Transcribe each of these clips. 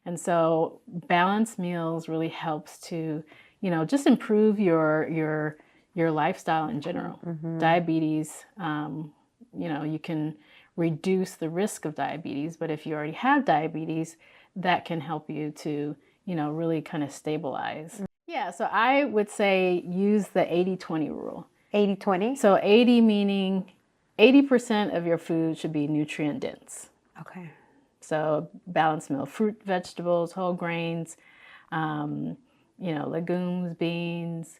And so balanced meals really helps to, just improve your lifestyle in general. Diabetes, you can reduce the risk of diabetes, but if you already have diabetes, that can help you to, really kind of stabilize. Yeah, so I would say use the 80-20 rule. 80-20? So 80 meaning 80% of your food should be nutrient dense. Okay. So balanced meal, fruit, vegetables, whole grains, legumes, beans,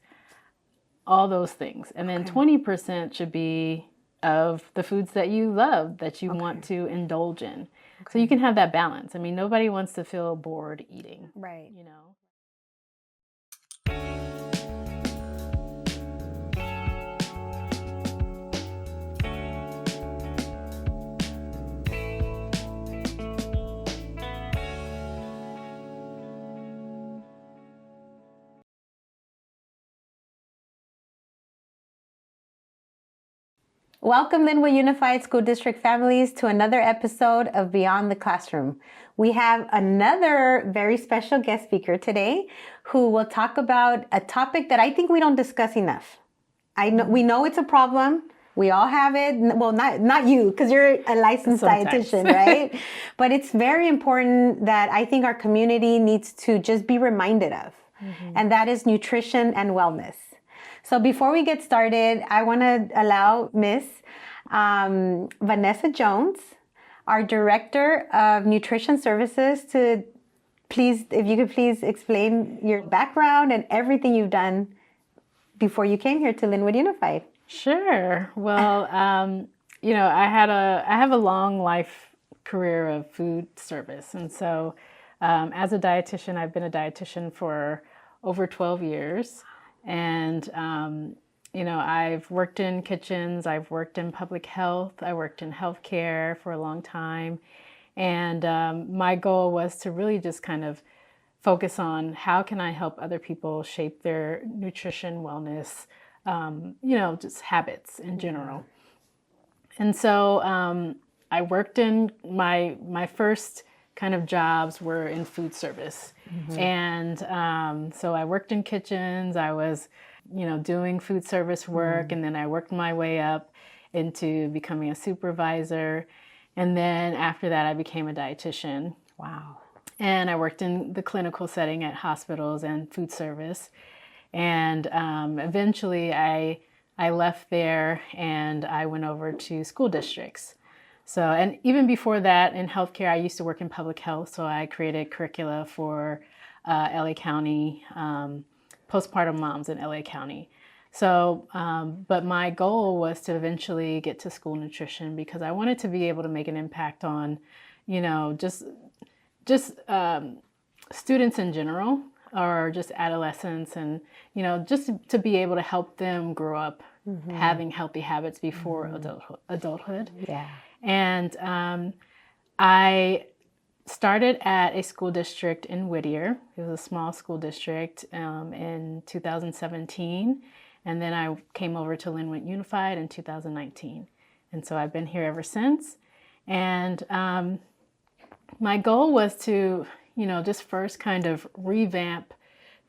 all those things. And then 20% should be of the foods that you love, that you want to indulge in. So you can have that balance. I mean, nobody wants to feel bored eating. Right. Welcome, Lynwood Unified School District families, to another episode of Beyond the Classroom. We have another very special guest speaker today who will talk about a topic that I think we don't discuss enough. We know it's a problem. We all have it. Well, not you, because you're a licensed dietitian, right? But it's very important that I think our community needs to just be reminded of. And that is nutrition and wellness. So before we get started, I want to allow Miss Vanessa Jones, our Director of Nutrition Services, to if you could please explain your background and everything you've done before you came here to Lynwood Unified. Sure. Well, I have a long life career of food service. And so as a dietitian, I've been a dietitian for over 12 years. And, I've worked in kitchens, I've worked in public health, I worked in healthcare for a long time. And my goal was to really just kind of focus on how can I help other people shape their nutrition, wellness, just habits in general. And so I worked in my first kind of jobs were in food service. And so I worked in kitchens, I was, doing food service work, and then I worked my way up into becoming a supervisor. And then after that, I became a dietitian. Wow. And I worked in the clinical setting at hospitals and food service. And eventually I left there and I went over to school districts. So, and even before that in healthcare, I used to work in public health. So I created curricula for LA County, postpartum moms in LA County. So, but my goal was to eventually get to school nutrition because I wanted to be able to make an impact on, just students in general, or just adolescents, and, just to be able to help them grow up having healthy habits before adulthood. Yeah. And I started at a school district in Whittier. It was a small school district in 2017. And then I came over to Lynwood Unified in 2019. And so I've been here ever since. And my goal was to, just first kind of revamp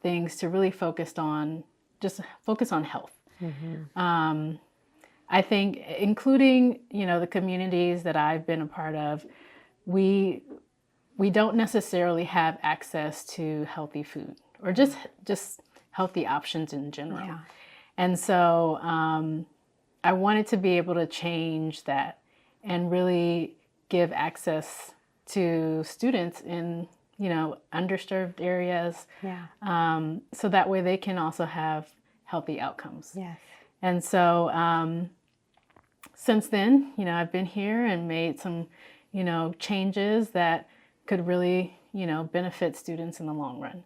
things to really focus on health. I think including, the communities that I've been a part of, we don't necessarily have access to healthy food or just healthy options in general. Yeah. And so I wanted to be able to change that and really give access to students in, underserved areas. Yeah. So that way they can also have healthy outcomes. Yes. And so since then, I've been here and made some, changes that could really, benefit students in the long run.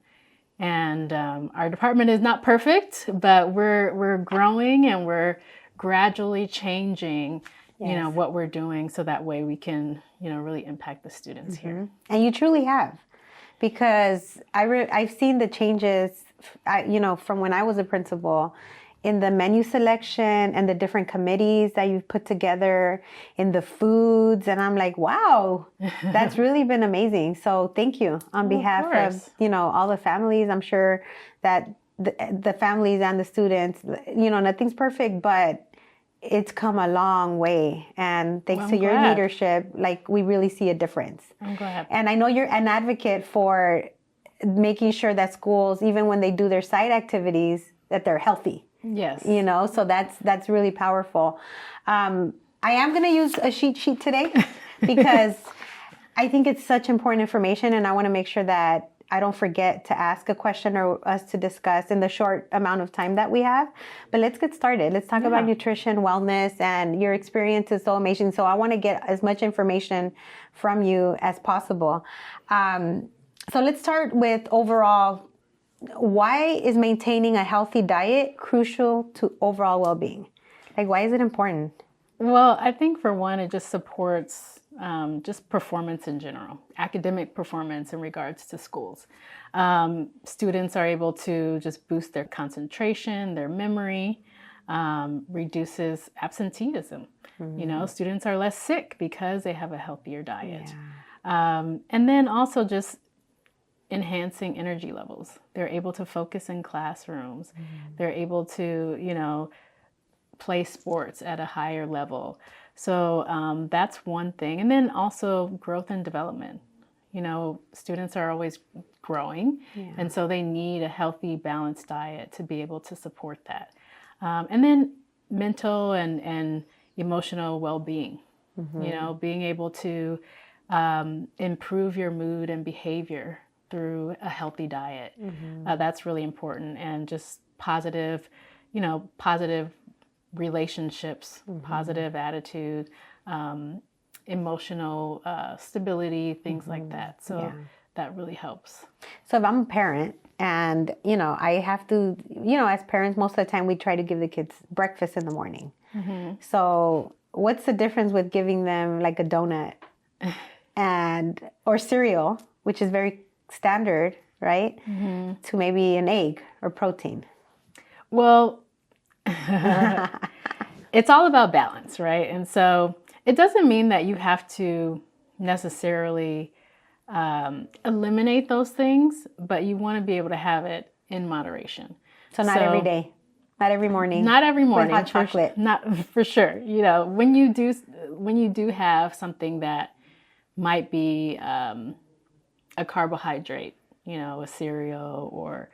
And our department is not perfect, but we're growing and we're gradually changing, Yes. What we're doing so that way we can, really impact the students here. And you truly have, because I've seen the changes, from when I was a principal in the menu selection and the different committees that you've put together, in the foods. And I'm like, wow, that's really been amazing. So thank you on behalf of, all the families. I'm sure that the families and the students, nothing's perfect, but it's come a long way. And thanks to your leadership, like we really see a difference. I'm glad. And I know you're an advocate for making sure that schools, even when they do their site activities, that they're healthy. Yes. So that's really powerful. I am going to use a cheat sheet today because I think it's such important information, and I want to make sure that I don't forget to ask a question or us to discuss in the short amount of time that we have. But let's get started. Let's talk about nutrition, wellness, and your experience is so amazing. So I want to get as much information from you as possible. So let's start with overall, why is maintaining a healthy diet crucial to overall well-being? Like, why is it important? Well, I think for one, it just supports just performance in general, academic performance in regards to schools. Students are able to just boost their concentration, their memory, reduces absenteeism. Students are less sick because they have a healthier diet. And then also just enhancing energy levels. They're able to focus in classrooms. They're able to, play sports at a higher level. So that's one thing. And then also growth and development. Students are always growing. And so they need a healthy, balanced diet to be able to support that. And then mental and emotional well-being, being able to improve your mood and behavior through a healthy diet. That's really important. And just positive relationships, positive attitude, emotional stability, things like that. So that really helps. So if I'm a parent and, I have to, as parents, most of the time we try to give the kids breakfast in the morning. So what's the difference with giving them like a donut or cereal, which is very standard, right? To maybe an egg or protein? Well, it's all about balance, right? And so it doesn't mean that you have to necessarily eliminate those things, but you want to be able to have it in moderation. So not every day, not every morning. Not every morning. With hot chocolate. Not for sure. When you do have something that might be a carbohydrate, a cereal or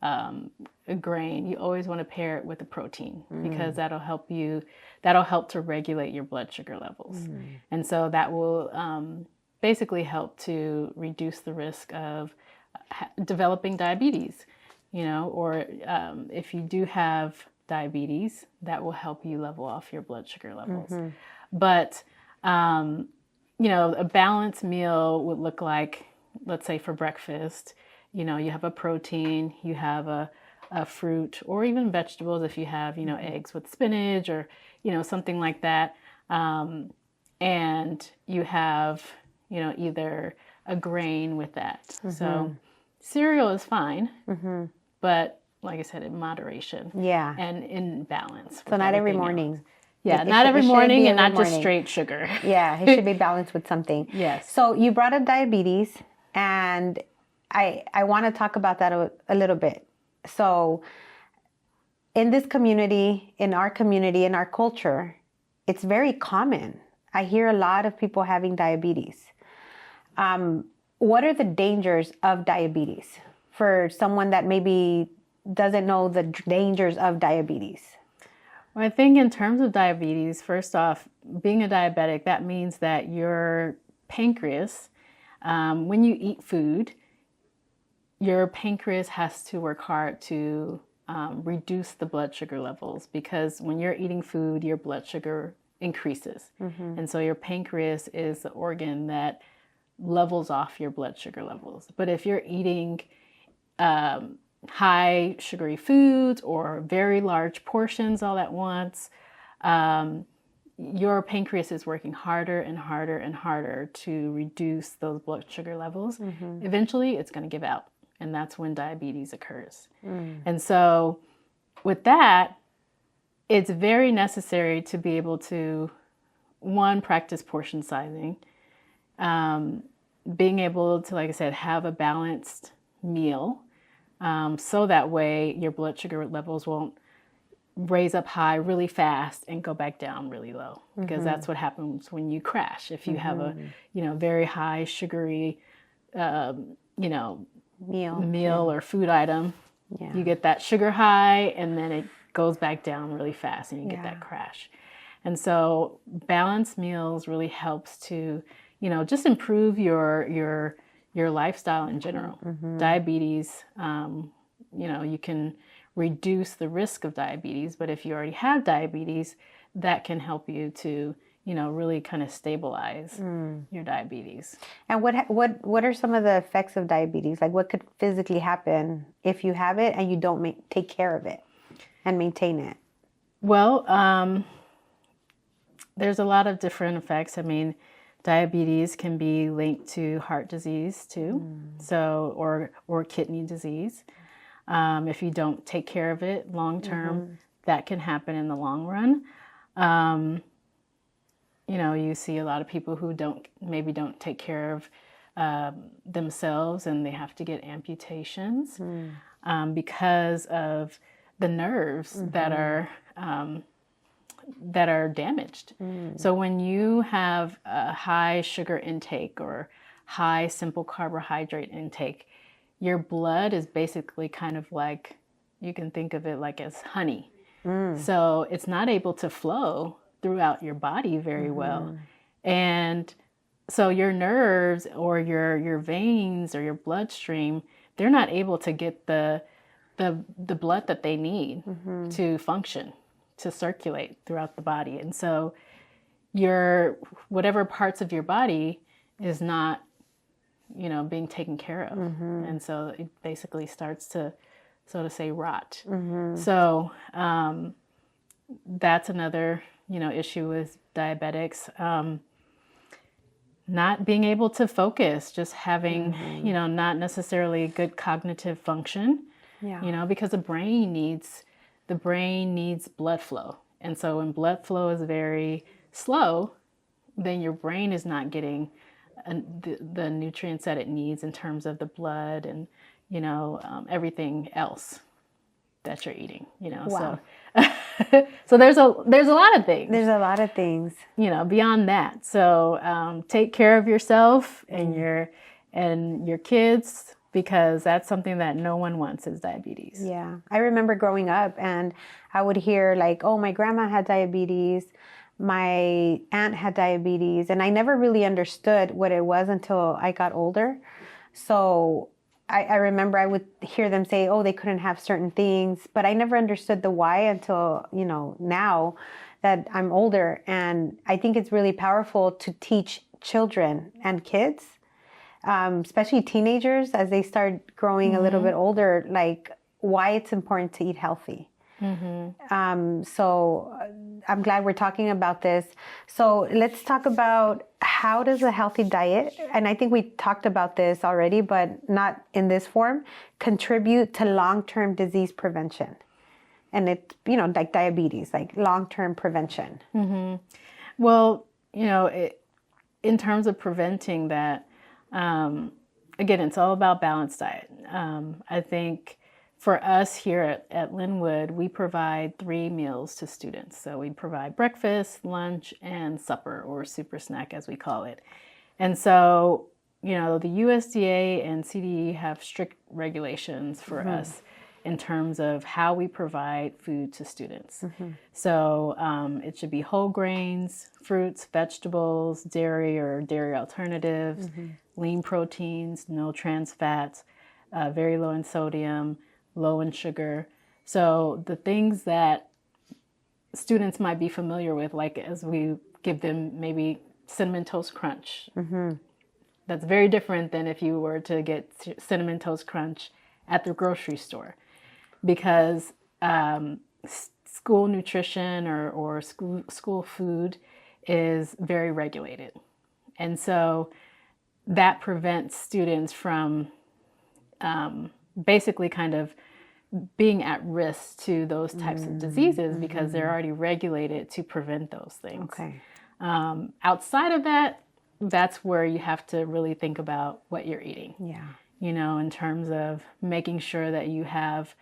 a grain, you always want to pair it with a protein because that'll help to regulate your blood sugar levels. And so that will basically help to reduce the risk of developing diabetes, or if you do have diabetes, that will help you level off your blood sugar levels. But, a balanced meal would look like, let's say for breakfast, you have a protein, you have a fruit, or even vegetables if you have, eggs with spinach or, something like that. And you have, either a grain with that. So cereal is fine, but like I said, in moderation. And in balance. So not every morning. Else. Yeah, not every morning and not just straight sugar. Yeah, it should be balanced with something. Yes. So you brought up diabetes, and I want to talk about that a little bit. So in this community, in our culture, it's very common. I hear a lot of people having diabetes. What are the dangers of diabetes for someone that maybe doesn't know the dangers of diabetes? Well, I think in terms of diabetes, first off, being a diabetic, that means that your pancreas, when you eat food, your pancreas has to work hard to reduce the blood sugar levels, because when you're eating food, your blood sugar increases. And so your pancreas is the organ that levels off your blood sugar levels. But if you're eating high sugary foods or very large portions all at once, your pancreas is working harder and harder and harder to reduce those blood sugar levels. Eventually, it's going to give out. And that's when diabetes occurs. And so with that, it's very necessary to be able to, one, practice portion sizing, being able to, like I said, have a balanced meal, so that way your blood sugar levels won't raise up high really fast and go back down really low, because that's what happens when you crash. If you have a, very high sugary, meal or food item, you get that sugar high and then it goes back down really fast and you get that crash. And so balanced meals really helps to, just improve your lifestyle in general. Diabetes, you can reduce the risk of diabetes, but if you already have diabetes, that can help you to, really kind of stabilize your diabetes. And what are some of the effects of diabetes? Like, what could physically happen if you have it and you don't take care of it and maintain it? Well, there's a lot of different effects. I mean, diabetes can be linked to heart disease too, so or kidney disease. If you don't take care of it long term, that can happen in the long run. You see a lot of people who don't take care of themselves, and they have to get amputations because of the nerves that are damaged. So when you have a high sugar intake or high simple carbohydrate intake, your blood is basically kind of like, you can think of it like as honey. So it's not able to flow throughout your body very well. And so your nerves or your veins or your bloodstream, they're not able to get the blood that they need to function, to circulate throughout the body. And so whatever parts of your body is not, being taken care of. And so it basically starts to, so to say, rot. So that's another, issue with diabetics. Not being able to focus, just having, not necessarily good cognitive function, because the brain needs blood flow. And so when blood flow is very slow, then your brain is not getting the nutrients that it needs in terms of the blood and, everything else that you're eating, Wow. So there's a lot of things. There's a lot of things, beyond that. So take care of yourself and your kids, because that's something that no one wants, is diabetes. Yeah. I remember growing up and I would hear like, oh, my grandma had diabetes, my aunt had diabetes, and I never really understood what it was until I got older. So I remember I would hear them say, oh, they couldn't have certain things, but I never understood the why until, now that I'm older. And I think it's really powerful to teach children and kids, especially teenagers, as they start growing a little bit older, like why it's important to eat healthy. So I'm glad we're talking about this. So let's talk about, how does a healthy diet, and I think we talked about this already, but not in this form, contribute to long-term disease prevention? And it, like diabetes, like long-term prevention. Well, in terms of preventing that, again, it's all about balanced diet. I think for us here at Lynwood, we provide 3 meals to students. So we provide breakfast, lunch, and supper, or super snack as we call it. And so, the USDA and CDE have strict regulations for us in terms of how we provide food to students. So it should be whole grains, fruits, vegetables, dairy or dairy alternatives, lean proteins, no trans fats, very low in sodium, low in sugar. So the things that students might be familiar with, like as we give them maybe Cinnamon Toast Crunch. That's very different than if you were to get Cinnamon Toast Crunch at the grocery store, because school nutrition or school food is very regulated. And so that prevents students from basically kind of being at risk to those types of diseases because they're already regulated to prevent those things. Okay. Outside of that, that's where you have to really think about what you're eating. Yeah. You know, in terms of making sure that you have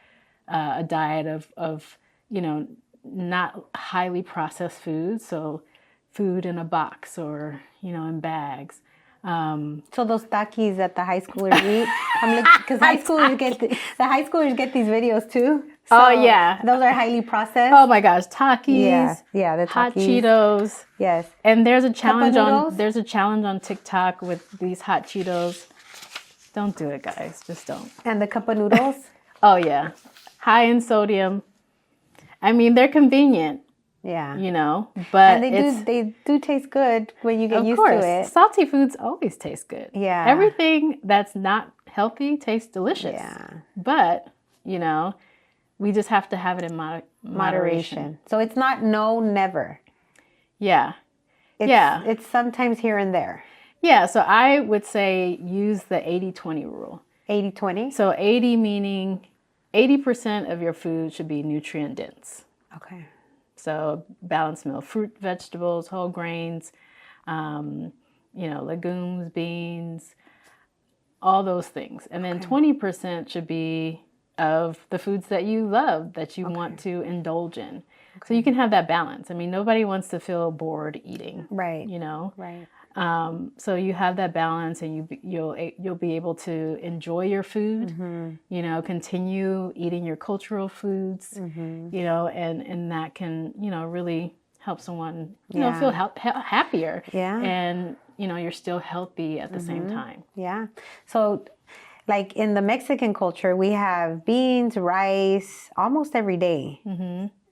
a diet of, you know, not highly processed foods. So food in a box or, you know, in bags. So those Takis that the high schoolers eat, I'm like, because high schoolers the high schoolers get these videos too. So Oh yeah, those are highly processed. oh my gosh, Takis, Yeah, the hot Takis. Cheetos. Yes. And there's a challenge noodles? there's a challenge on TikTok with these hot Cheetos. Don't do it, guys. Just don't. And the cup of noodles. Oh yeah, high in sodium. I mean, they're convenient. Yeah. You know, but And they do taste good when you get used course, to it. salty foods always taste good. Yeah. Everything that's not healthy tastes delicious. Yeah. But, you know, we just have to have it in moderation. So it's not never. Yeah. It's sometimes here and there. Yeah. So I would say use the 80-20 rule. 80-20? So 80 meaning 80% of your food should be nutrient dense. Okay. So balanced meal, fruit, vegetables, whole grains, you know, legumes, beans, all those things. And then 20% should be of the foods that you love, that you want to indulge in. So you can have that balance. I mean, nobody wants to feel bored eating. Right. You know? Right. So you have that balance, and you'll be able to enjoy your food. You know, continue eating your cultural foods. You know, and that can, you know, really help someone, you know, feel happier. Yeah. And you know, you're still healthy at the same time. Yeah. So, like in the Mexican culture, we have beans, rice, almost every day.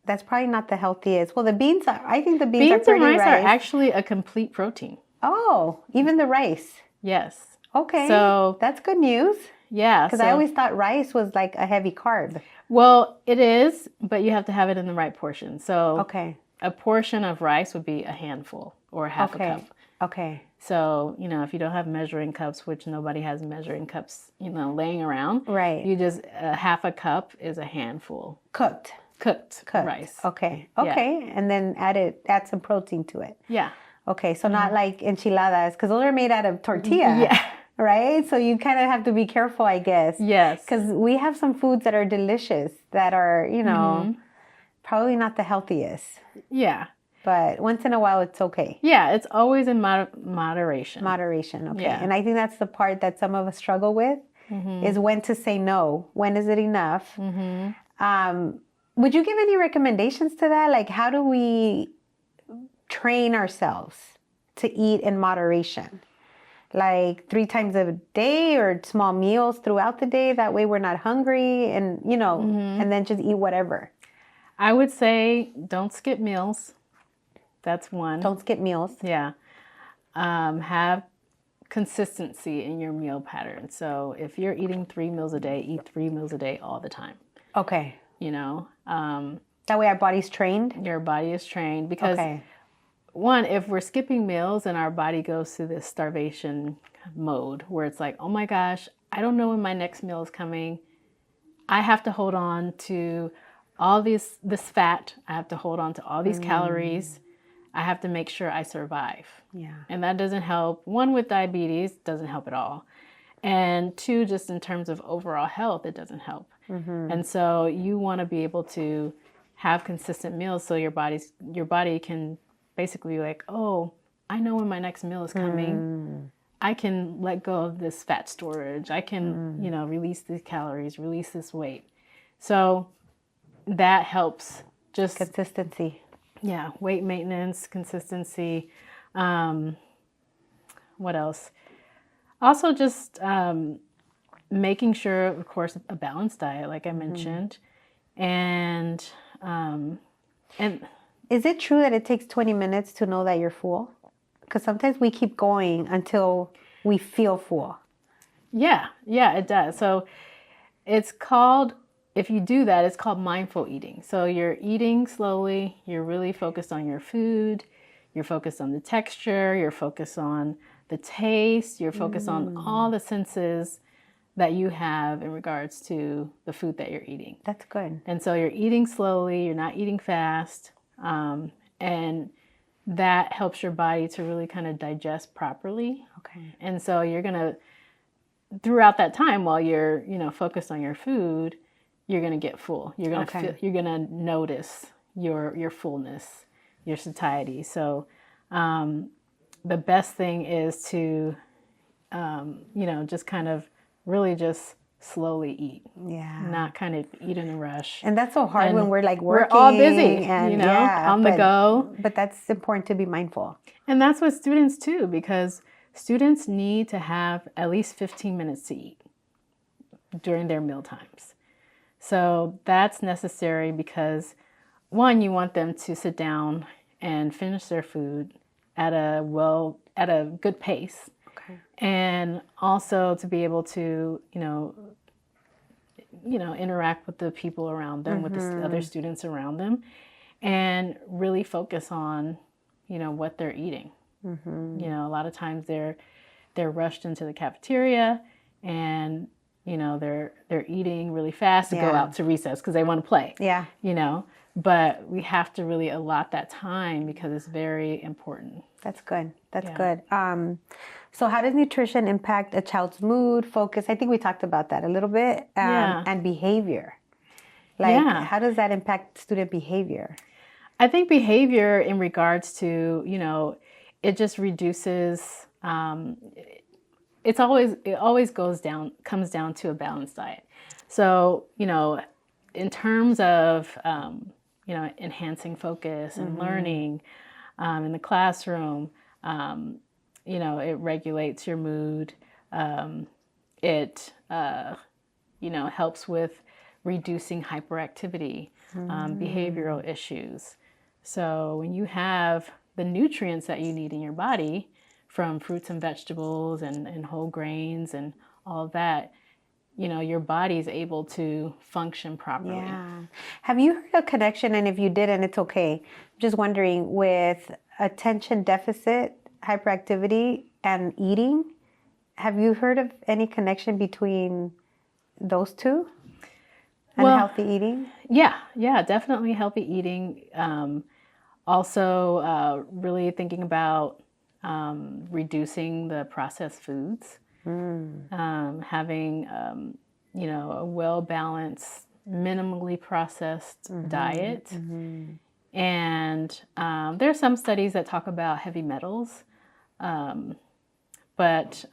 That's probably not the healthiest. Well, I think the beans are pretty and rice rice. are actually a complete protein. Oh, even the rice. Yes. Okay. So that's good news. yeah. Because I always thought rice was like a heavy carb. Well, it is, but you have to have it in the right portion. So Okay. a portion of rice would be a handful or half a cup. Okay. So, you know, if you don't have measuring cups, which nobody has measuring cups, you know, laying around. Right. You just, half a cup is a handful. Cooked Rice. Okay. Okay. And then add some protein to it. Yeah. Okay. So not like enchiladas, because those are made out of tortilla. Yeah. Right? So you kind of have to be careful, I guess. Yes. Because we have some foods that are delicious that are, you know, probably not the healthiest. Yeah. But once in a while, it's okay. Yeah. It's always in moderation. Moderation. Okay. Yeah. And I think that's the part that some of us struggle with is when to say no. When is it enough? Would you give any recommendations to that? Like, how do we train ourselves to eat in moderation? Like 3 times a day or small meals throughout the day? That way we're not hungry and, you know, and then just eat whatever. I would say don't skip meals. That's one. Don't skip meals. Yeah. Have consistency in your meal pattern. So if you're eating 3 meals a day, eat 3 meals a day all the time. Okay. You know, that way our body's trained. Your body is trained because one, if we're skipping meals and our body goes through this starvation mode where it's like, oh my gosh, I don't know when my next meal is coming. I have to hold on to all this fat. I have to hold on to all these calories. I have to make sure I survive. Yeah. And that doesn't help. 1, with diabetes, doesn't help at all. And 2, just in terms of overall health, it doesn't help. And so you want to be able to have consistent meals so your body can basically be like, oh, I know when my next meal is coming. I can let go of this fat storage. I can, you know, release these calories, release this weight. So that helps. Just consistency. Yeah, weight maintenance, consistency. What else? Also just making sure, of course, a balanced diet, like I mentioned. And is it true that it takes 20 minutes to know that you're full? Because sometimes we keep going until we feel full. Yeah, it does. So it's called, if you do that, it's called mindful eating. So you're eating slowly, you're really focused on your food, you're focused on the texture, you're focused on the taste, you're focused on all the senses that you have in regards to the food that you're eating. That's good. And so you're eating slowly, you're not eating fast, and that helps your body to really kind of digest properly. Okay. And so you're going to, throughout that time while you're, focused on your food, you're going to get full. You're going to feel, you're going to notice your fullness, your satiety. So the best thing is to, just kind of really just slowly eat. Yeah. Not kind of eat in a rush. And that's so hard when we're like working. We're all busy, and on the go. But that's important to be mindful. And that's what students too, because students need to have at least 15 minutes to eat during their meal times. So that's necessary because, one, you want them to sit down and finish their food at a good pace. Okay. And also to be able to, interact with the people around them, with the other students around them, and really focus on, what they're eating. A lot of times they're rushed into the cafeteria and, they're eating really fast to go out to recess because they want to play. Yeah. But we have to really allot that time because it's very important. That's good. That's good. So how does nutrition impact a child's mood, focus? I think we talked about that a little bit. And behavior. How does that impact student behavior? I think behavior in regards to, it just reduces, it always comes down to a balanced diet. So, in terms of, enhancing focus and learning in the classroom, it regulates your mood. It, helps with reducing hyperactivity, behavioral issues. So when you have the nutrients that you need in your body from fruits and vegetables and whole grains and all of that, your body is able to function properly. Yeah. Have you heard a connection, and if you didn't, it's okay, just wondering, with attention deficit, hyperactivity, and eating? Have you heard of any connection between those two and healthy eating? Yeah, definitely healthy eating. Also, really thinking about reducing the processed foods. Having, a well-balanced, minimally processed diet. And there's some studies that talk about heavy metals, but,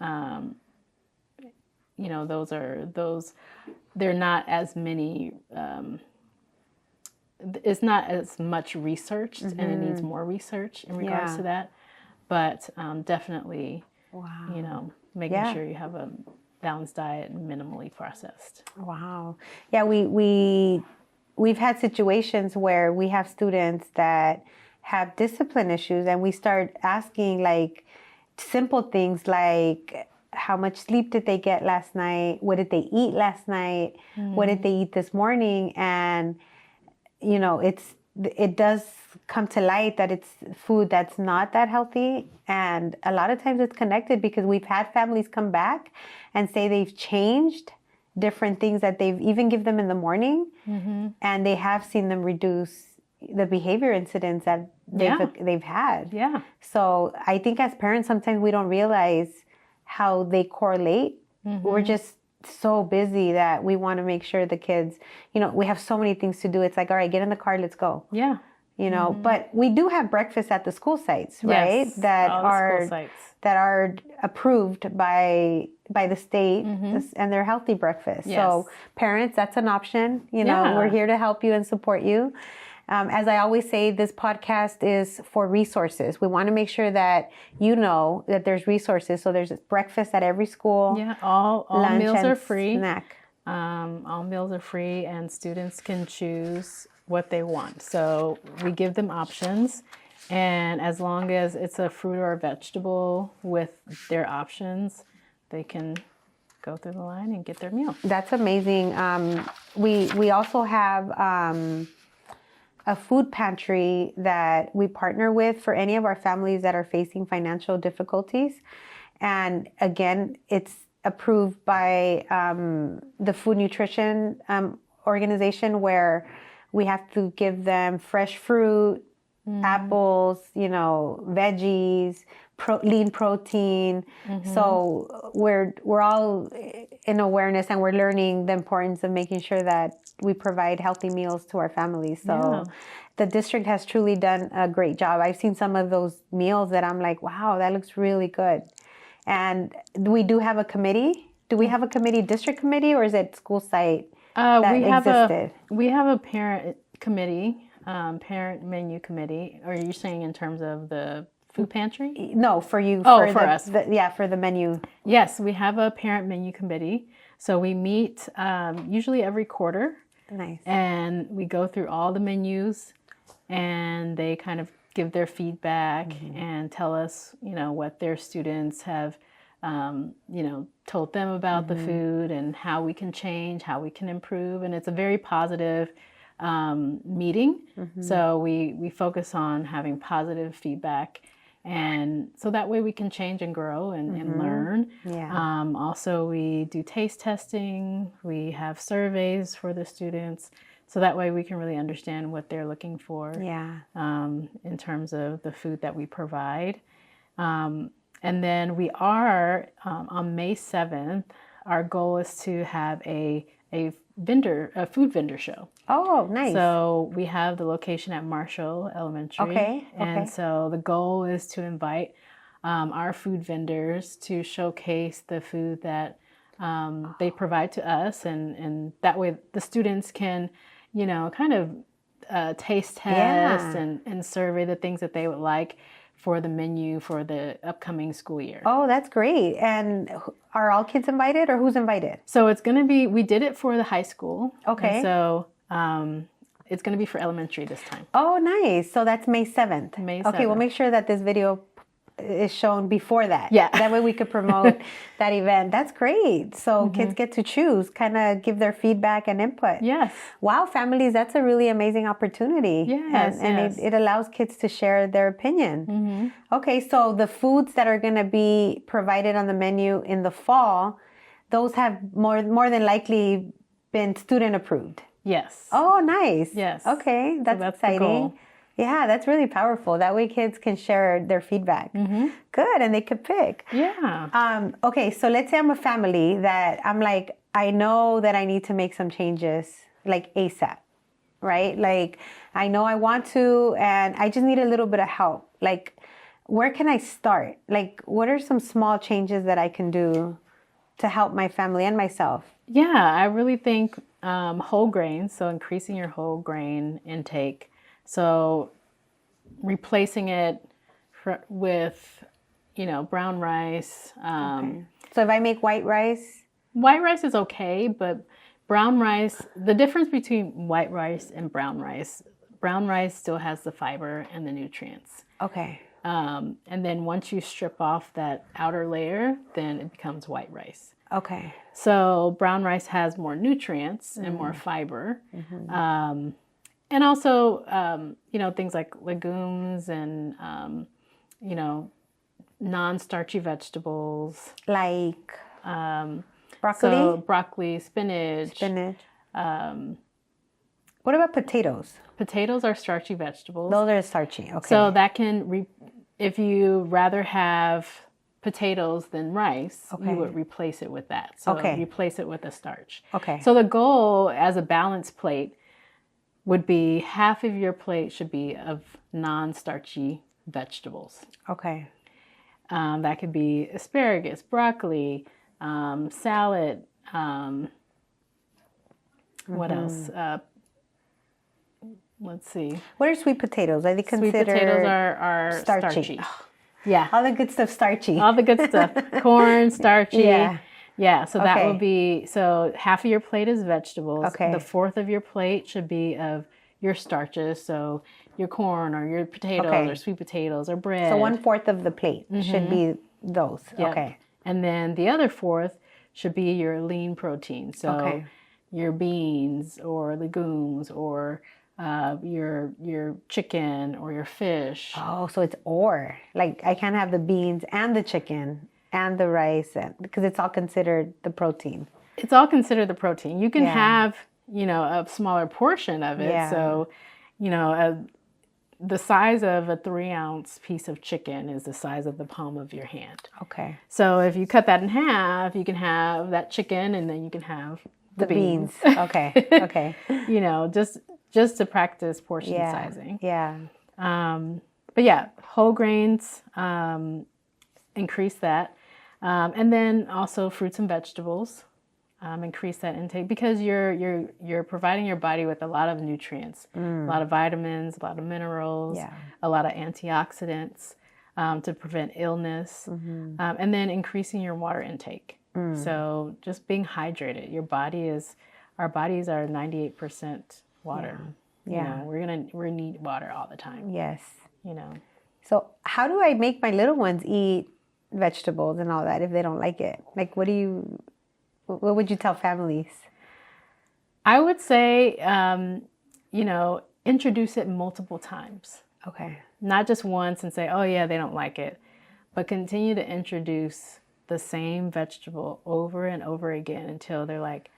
they're not as many, it's not as much research, and it needs more research in regards to that. But definitely, making sure you have a balanced diet and minimally processed. Wow. Yeah, we've had situations where we have students that have discipline issues, and we start asking simple things like, how much sleep did they get last night? What did they eat last night? What did they eat this morning? And, it does come to light that it's food that's not that healthy. And a lot of times it's connected because we've had families come back and say they've changed different things that they've even give them in the morning. And they have seen them reduce the behavior incidents that they've had. Yeah. So I think as parents, sometimes we don't realize how they correlate. We're just so busy that we want to make sure the kids, we have so many things to do. It's like, all right, get in the car, let's go. Yeah. But we do have breakfast at the school sites, right? Yes, that are approved by the state, and they're healthy breakfasts. Yes. So parents, that's an option. We're here to help you and support you. As I always say, this podcast is for resources. We want to make sure that that there's resources. So there's breakfast at every school. Yeah, all meals are free. Snack. All meals are free, and students can choose what they want. So we give them options, and as long as it's a fruit or a vegetable with their options, they can go through the line and get their meal. That's amazing. We also have a food pantry that we partner with for any of our families that are facing financial difficulties. And again, it's approved by the Food Nutrition organization, where we have to give them fresh fruit, apples, veggies, lean protein. So we're all in awareness, and we're learning the importance of making sure that we provide healthy meals to our families. So the district has truly done a great job. I've seen some of those meals that I'm like, wow, that looks really good. And we do have a committee. Do we have a committee, district committee, or is it school site that existed? We have a parent committee, parent menu committee. Or are you saying in terms of the food pantry? No, for you. Oh, for us. For the menu. Yes, we have a parent menu committee. So we meet usually every quarter. Nice. And we go through all the menus, and they kind of give their feedback and tell us, what their students have, told them about the food and how we can change, how we can improve. And it's a very positive meeting. So we focus on having positive feedback. And so that way we can change and grow and learn. Yeah. Also, we do taste testing. We have surveys for the students. So that way we can really understand what they're looking for in terms of the food that we provide. And then we are, on May 7th, our goal is to have a food vendor show. Oh, nice. So we have the location at Marshall Elementary. Okay. And so the goal is to invite our food vendors to showcase the food that they provide to us. And that way the students can, kind of taste test and survey the things that they would like for the menu for the upcoming school year. Oh, that's great. And are all kids invited, or who's invited? So it's going to be, we did it for the high school. Okay. And so it's going to be for elementary this time. Oh, nice. So that's May 7th. May 7th. Okay, we'll make sure that this video is shown before that. Yeah. That way we could promote that event. That's great. So kids get to choose, kind of give their feedback and input. Yes. Wow, families, that's a really amazing opportunity. Yes. And it allows kids to share their opinion. Okay, so the foods that are going to be provided on the menu in the fall, those have more than likely been student approved. Yes. Oh, nice. Yes. Okay, that's the exciting. goal. Yeah, that's really powerful. That way kids can share their feedback. Good, and they could pick. Yeah. Okay, so let's say I'm a family that I'm like, I know that I need to make some changes, like ASAP, right? Like, I know I want to, and I just need a little bit of help. Like, where can I start? Like, what are some small changes that I can do to help my family and myself? Yeah, I really think whole grains, so increasing your whole grain intake. So replacing it with, brown rice. Okay. So if I make white rice? White rice is okay, but brown rice, the difference between white rice and brown rice still has the fiber and the nutrients. Okay. And then once you strip off that outer layer, then it becomes white rice. Okay. So brown rice has more nutrients and more fiber. And also, things like legumes and, non-starchy vegetables. Like broccoli? So broccoli, spinach. What about potatoes? Potatoes are starchy vegetables. Those are starchy. Okay. So that can, if you rather have potatoes than rice, you would replace it with that. So replace it with a starch. Okay. So the goal as a balanced plate would be half of your plate should be of non-starchy vegetables. Okay. That could be asparagus, broccoli, salad. What else? Let's see. What are sweet potatoes? Are they considered? Sweet potatoes are starchy. Yeah. All the good stuff starchy. All the good stuff. Corn, starchy. Yeah. Yeah, so that will be, so half of your plate is vegetables. Okay. The fourth of your plate should be of your starches, so your corn or your potatoes or sweet potatoes or bread. So 1/4 of the plate should be those. Yep. Okay. And then the other fourth should be your lean protein. So your beans or legumes or your chicken or your fish. Oh, so it's or. Like I can't have the beans and the chicken and the rice, and because it's all considered the protein. It's all considered the protein. You can Yeah. have, a smaller portion of it. Yeah. So, the size of a 3-ounce piece of chicken is the size of the palm of your hand. Okay. So if you cut that in half, you can have that chicken, and then you can have the beans. Okay. Okay. Just to practice portion sizing. Yeah. But yeah, whole grains, increase that. And then also fruits and vegetables, increase that intake, because you're providing your body with a lot of nutrients, a lot of vitamins, a lot of minerals, a lot of antioxidants, to prevent illness, and then increasing your water intake. So just being hydrated. Our bodies are 98% water. Yeah. We need water all the time. Yes. So how do I make my little ones eat vegetables and all that if they don't like it? Like, what would you tell families? I would say, introduce it multiple times. Okay. Not just once and say, oh yeah, they don't like it, but continue to introduce the same vegetable over and over again until they're like,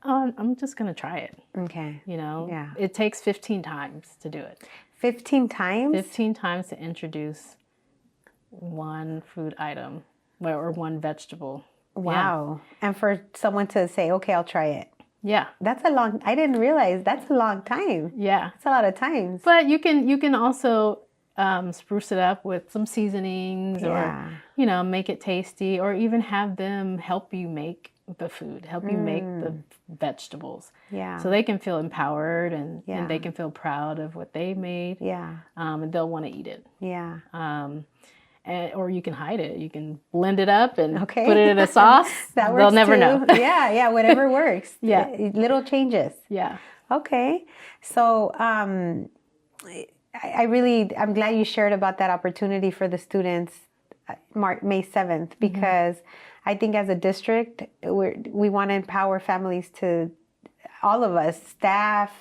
oh, I'm just going to try it. Okay. Yeah. It takes 15 times to do it. 15 times? 15 times to introduce one food item or one vegetable. Wow. Yeah. And for someone to say, okay, I'll try it. Yeah. I didn't realize that's a long time. Yeah. It's a lot of times. But you can also spruce it up with some seasonings or, make it tasty, or even have them help you make the food, help you make the vegetables. Yeah. So they can feel empowered and they can feel proud of what they made. Yeah. And they'll want to eat it. Yeah. Or you can hide it. You can blend it up and put it in a sauce. That works. They'll never too. know. Yeah, whatever works. Yeah. Little changes. Yeah. Okay. So I'm glad you shared about that opportunity for the students May 7th, because I think as a district, we want to empower families all of us, staff,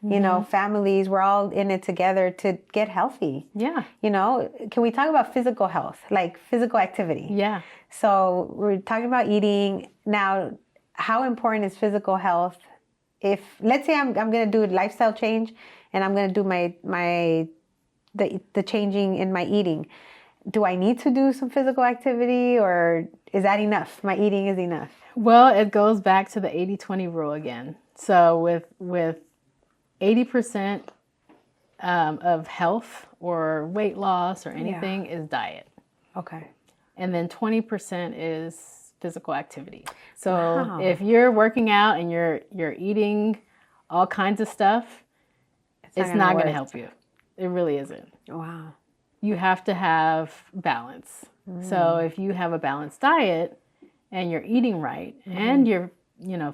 families, we're all in it together to get healthy. Yeah. Can we talk about physical health, like physical activity? Yeah. So we're talking about eating. Now, how important is physical health? If, let's say I'm going to do a lifestyle change and I'm going to do the changing in my eating. Do I need to do some physical activity, or is that enough? My eating is enough? Well, it goes back to the 80-20 rule again. So with 80% of health or weight loss or anything is diet. Okay. And then 20% is physical activity. So if you're working out and you're eating all kinds of stuff, it's not going to help you. It really isn't. Wow. You have to have balance. So if you have a balanced diet and you're eating right and you're,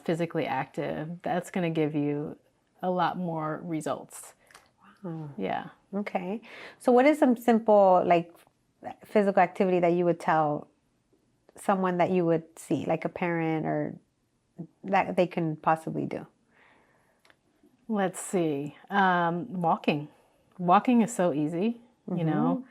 physically active, that's going to give you a lot more results. Wow. Yeah. Okay. So what is some simple, like, physical activity that you would tell someone that you would see, like a parent, or that they can possibly do? Let's see. Walking. Walking is so easy. You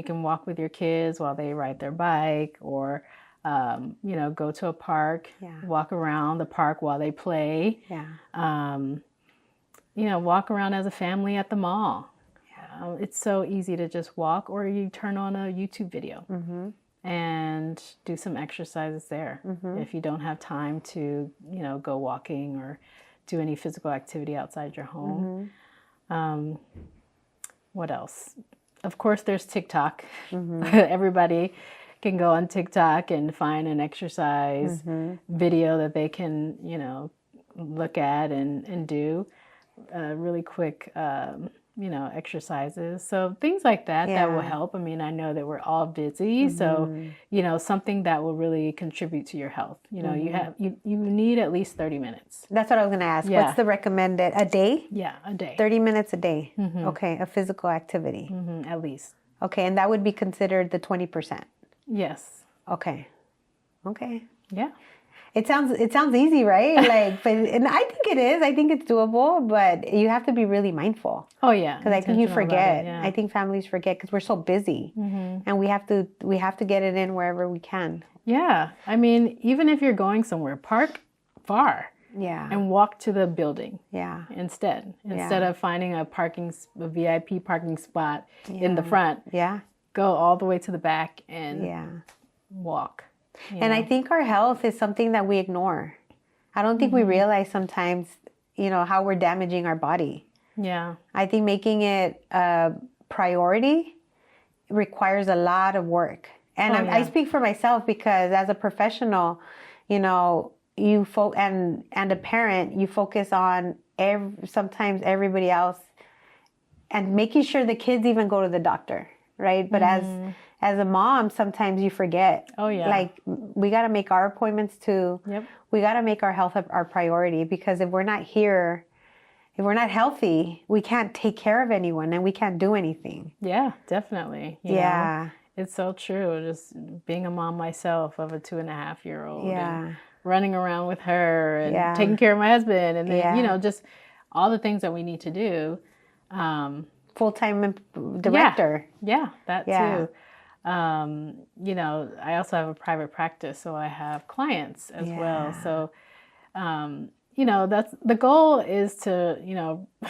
can walk with your kids while they ride their bike, or, go to a park, walk around the park while they play. Yeah. Walk around as a family at the mall. Yeah. It's so easy to just walk, or you turn on a YouTube video and do some exercises there. If you don't have time to, go walking or do any physical activity outside your home. What else? Of course, there's TikTok. Everybody can go on TikTok and find an exercise video that they can, look at and do really quick, exercises. So things like that will help. I mean, I know that we're all busy, so, something that will really contribute to your health. You need at least 30 minutes. That's what I was going to ask. Yeah. What's the recommended, a day? Yeah, a day. 30 minutes a day. Okay, a physical activity. At least. Okay, and that would be considered the 20%. Yes. Okay. Yeah. It sounds easy, right? Like, and I think it is. I think it's doable, but you have to be really mindful. Oh yeah, Because I think you forget. Yeah. I think families forget because we're so busy, and we have to get it in wherever we can. Yeah, I mean, even if you're going somewhere, park far. Yeah. And walk to the building. Yeah. Instead of finding a VIP parking spot in the front. Yeah. Go all the way to the back and walk. And I think our health is something that we ignore. I don't think we realize sometimes, how we're damaging our body. Yeah. I think making it a priority requires a lot of work. And I speak for myself because as a professional, and a parent, you focus on sometimes everybody else and making sure the kids even go to the doctor, right? But as a mom, sometimes you forget. Oh, yeah. Like, we got to make our appointments too. Yep. We got to make our health our priority, because if we're not here, if we're not healthy, we can't take care of anyone and we can't do anything. Yeah, definitely. You know? It's so true. Just being a mom myself of a 2.5-year-old. Yeah. And running around with her and taking care of my husband. And then, just all the things that we need to do. Full-time director. Yeah, that too. I also have a private practice, so I have clients as well. So, that's the goal is to,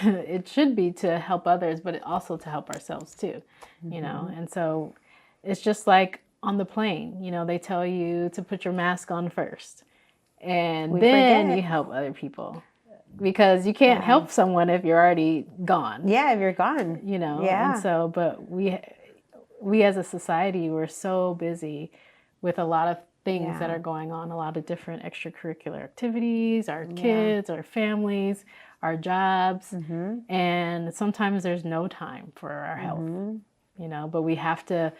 it should be to help others, but also to help ourselves too, and so it's just like on the plane, they tell you to put your mask on first and then you help other people. Because you can't help someone if you're already gone. Yeah, if you're gone. Yeah. And so, but we as a society, we're so busy with a lot of things that are going on, a lot of different extracurricular activities, our kids, our families, our jobs. And sometimes there's no time for our health, but we have to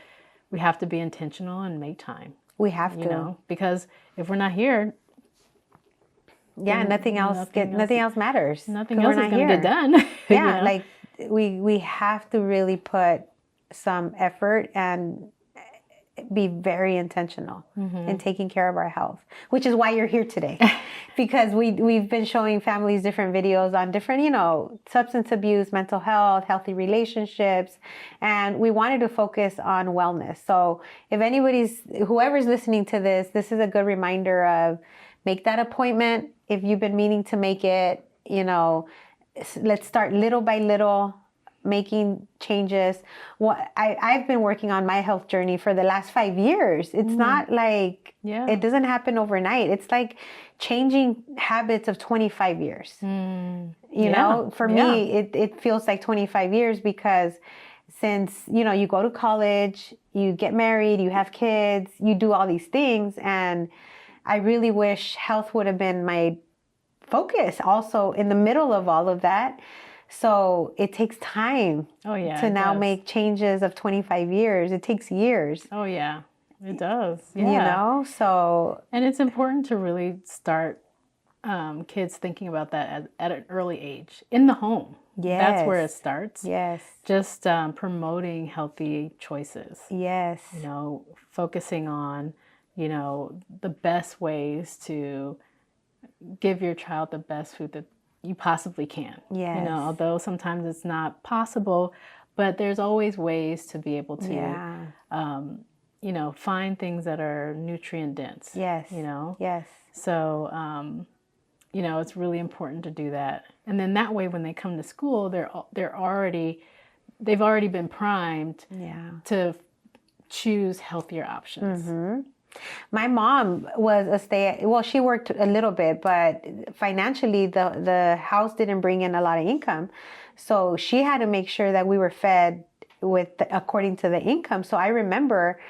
be intentional and make time. We have to. Because if we're not here, nothing else matters. Nothing else is going to get done. Like we have to really put some effort and be very intentional in taking care of our health, which is why you're here today. Because we've been showing families different videos on different, substance abuse, mental health, healthy relationships, and we wanted to focus on wellness. So if whoever's listening to this is a good reminder of make that appointment. If you've been meaning to make it, let's start little by little, making changes. I've been working on my health journey for the last 5 years. It's not like, it doesn't happen overnight. It's like changing habits of 25 years. For me, it feels like 25 years because since, you go to college, you get married, you have kids, you do all these things. And I really wish health would have been my focus also in the middle of all of that. So it takes time to now make changes of 25 years. It takes years. Oh, yeah, it does. Yeah. So. And it's important to really start kids thinking about that at an early age in the home. Yes. That's where it starts. Yes. Just promoting healthy choices. Yes. Focusing on, the best ways to give your child the best food that you possibly can. Yes. Although sometimes it's not possible, but there's always ways to be able to, find things that are nutrient dense. Yes. Yes. So, it's really important to do that. And then that way, when they come to school, they've already been primed to choose healthier options. My mom was she worked a little bit, but financially the house didn't bring in a lot of income. So she had to make sure that we were fed according to the income. So I remember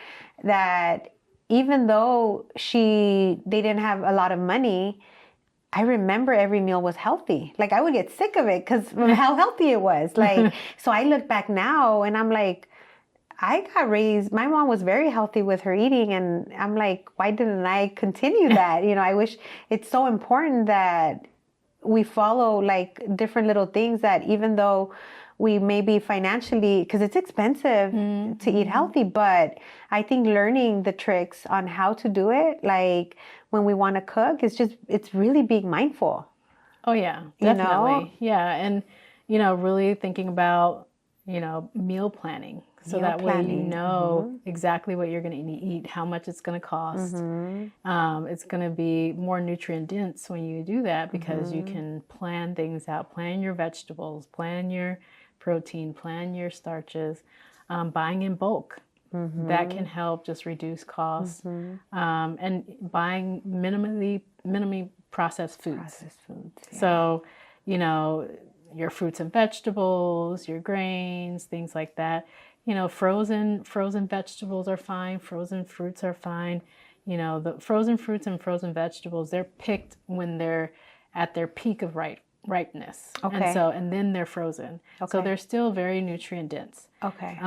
that even though they didn't have a lot of money, I remember every meal was healthy. Like I would get sick of it because of how healthy it was. Like, so I look back now and I'm like, I got raised, my mom was very healthy with her eating, and I'm like, why didn't I continue that? I wish, it's so important that we follow like different little things that even though we may be financially, because it's expensive to eat healthy, but I think learning the tricks on how to do it, like when we want to cook. It's really being mindful. Oh yeah, You know? definitely. Yeah, and really thinking about meal planning, so Meal that way you planning. know exactly what you're going to eat, how much it's going to cost. It's going to be more nutrient dense when you do that, because you can plan things out, plan your vegetables, plan your protein, plan your starches. Buying in bulk, that can help just reduce costs. And buying minimally processed foods. Yeah. So, your fruits and vegetables, your grains, things like that. Frozen vegetables are fine. Frozen fruits are fine. The frozen fruits and frozen vegetables, they're picked when they're at their peak of ripeness. Okay. And then they're frozen. Okay. So they're still very nutrient dense. Okay.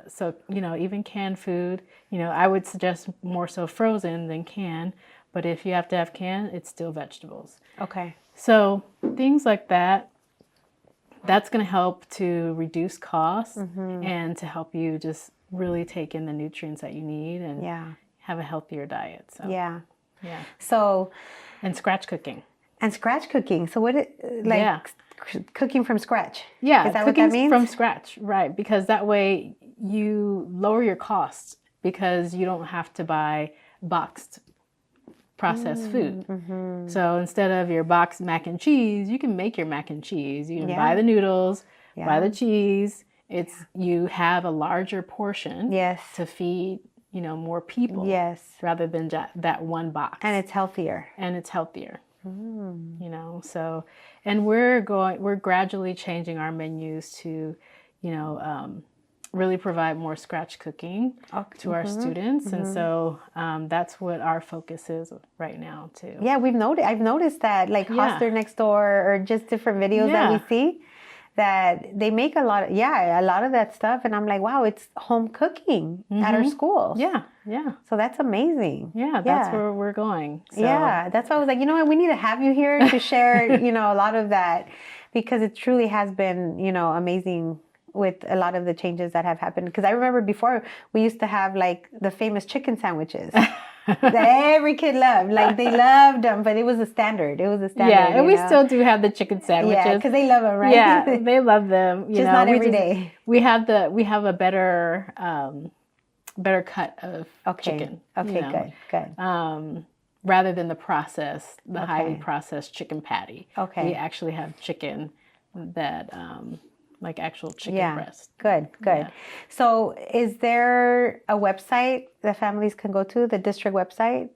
So, even canned food, I would suggest more so frozen than canned. But if you have to have canned, it's still vegetables. Okay. So things like that, that's going to help to reduce costs and to help you just really take in the nutrients that you need and have a healthier diet. So Yeah. yeah. So, And scratch cooking. So cooking from scratch. Yeah. Is that what that means? From scratch, right. Because that way you lower your costs, because you don't have to buy boxed processed food. So instead of your boxed mac and cheese, you can make your mac and cheese. You can buy the noodles, buy the cheese. You have a larger portion to feed, more people. Yes. Rather than that one box. And it's healthier. So, and we're gradually changing our menus to, really provide more scratch cooking to our students. And so that's what our focus is right now too. Yeah, I've noticed that, like Hostler Next Door or just different videos that we see, that they make a lot of that stuff. And I'm like, wow, it's home cooking at our schools. Yeah. Yeah. So that's amazing. Yeah. That's where we're going. So. Yeah. That's why I was like, we need to have you here to share, a lot of that, because it truly has been, amazing with a lot of the changes that have happened. Because I remember before we used to have like the famous chicken sandwiches that every kid loved. Like they loved them, but it was a standard. Yeah, and we still do have the chicken sandwiches. Yeah, because they love them, right? Yeah, they love them. Just not every day. We have a better cut of chicken. Okay, good. Rather than the highly processed chicken patty. Okay. We actually have chicken that like actual chicken breast. Good. Yeah. So is there a website that families can go to, the district website,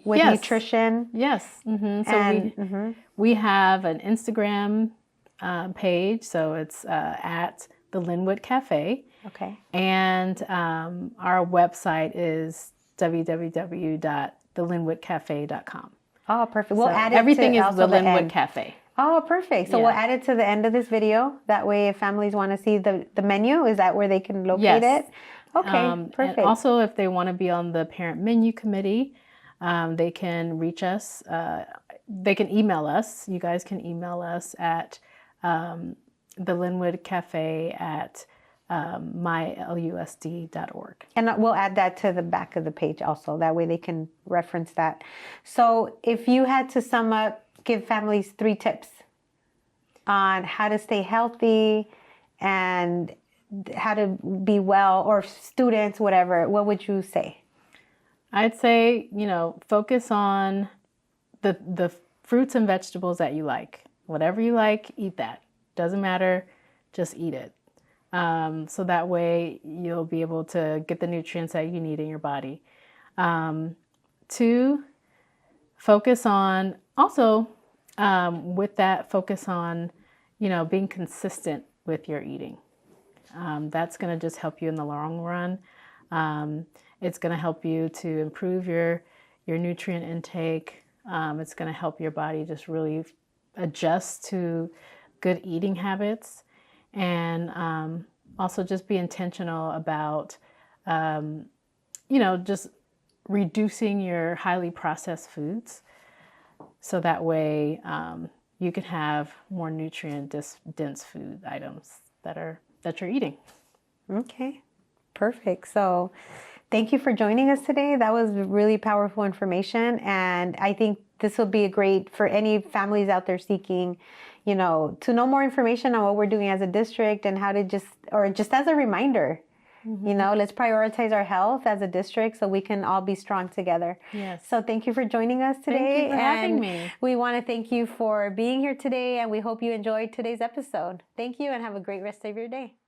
with nutrition? Yes. So we have an Instagram page, so it's at the Lynwood Cafe. Okay. And our website is www.thelynwoodcafe.com. Oh, perfect. We'll add it everything to is the Lynwood Cafe. Oh, perfect. So we'll add it to the end of this video. That way, if families want to see the menu, is that where they can locate it? Okay, perfect. And also, if they want to be on the parent menu committee, they can reach us. They can email us. You guys can email us at the Lynwood Cafe at mylusd.org. And we'll add that to the back of the page also. That way they can reference that. So if you had to sum up, give families 3 tips on how to stay healthy and how to be well, or students, whatever, what would you say? I'd say, focus on the fruits and vegetables that you like. Whatever you like, eat that. Doesn't matter, just eat it. So that way you'll be able to get the nutrients that you need in your body. 2, focus on also with that, focus on, being consistent with your eating. That's going to just help you in the long run. It's going to help you to improve your nutrient intake. It's going to help your body just really adjust to good eating habits, and also just be intentional about, just reducing your highly processed foods. So that way you can have more nutrient dense food items that you're eating. Okay, perfect. So Thank you for joining us today. That was really powerful information. And I think this will be great for any families out there seeking, to know more information on what we're doing as a district and how to just as a reminder, let's prioritize our health as a district so we can all be strong together. Yes. So thank you for joining us today. Thank you for having me. We want to thank you for being here today, and we hope you enjoyed today's episode. Thank you and have a great rest of your day.